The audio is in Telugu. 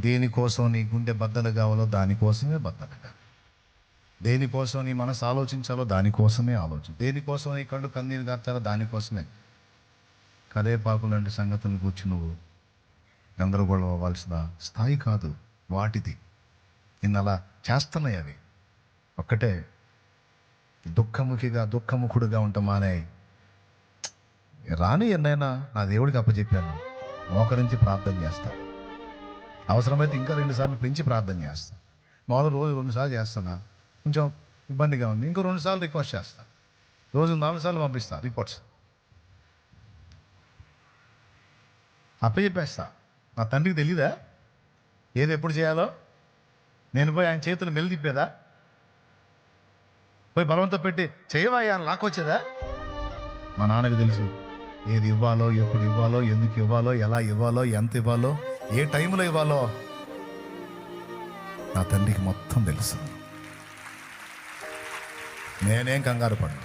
దేనికోసం నీ గుండె బద్దలు కావాలో దానికోసమే బద్దలుగా, దేనికోసం నీ మనసు ఆలోచించాలో దానికోసమే దేనికోసం నీ కళ్ళు కన్నీరు గార్చాలో దానికోసమే. కలేపాకు లాంటి సంగతులను కూర్చి నువ్వు గందరగోళం అవ్వాల్సిన స్థాయి కాదు వాటిది. నిన్న అలా చేస్తున్నాయి అవి. ఒక్కటే దుఃఖముఖుడుగా ఉంటామానే. రాని ఎన్నైనా నా దేవుడికి అప్పచెప్పాను, మోకరించి ప్రార్థన చేస్తా. అవసరమైతే ఇంకా 2 సార్లు పెంచి ప్రార్థన చేస్తా. మొదలు రోజు 2 సార్లు చేస్తున్నా, కొంచెం ఇబ్బందిగా ఉంది, ఇంకో 2 సార్లు రిక్వెస్ట్ చేస్తా. రోజు 4 సార్లు పంపిస్తా రిపోర్ట్స్, అప్పచెప్పేస్తా. నా తండ్రికి తెలీదా ఏది ఎప్పుడు చేయాలో? నేను పోయి ఆయన చేతులు మెలిదిప్పేదా? పోయి బలవంతం పెట్టి చేయవయ్యా అని లాక్కొచ్చేదా? మా నాన్నకి తెలుసు ఏది ఇవ్వాలో, ఎప్పుడు ఇవ్వాలో, ఎందుకు ఇవ్వాలో, ఎలా ఇవ్వాలో, ఎంత ఇవ్వాలో, ఏ టైంలో ఇవ్వాలో నా తండ్రికి మొత్తం తెలుసు. నేనేం కంగారు పడను.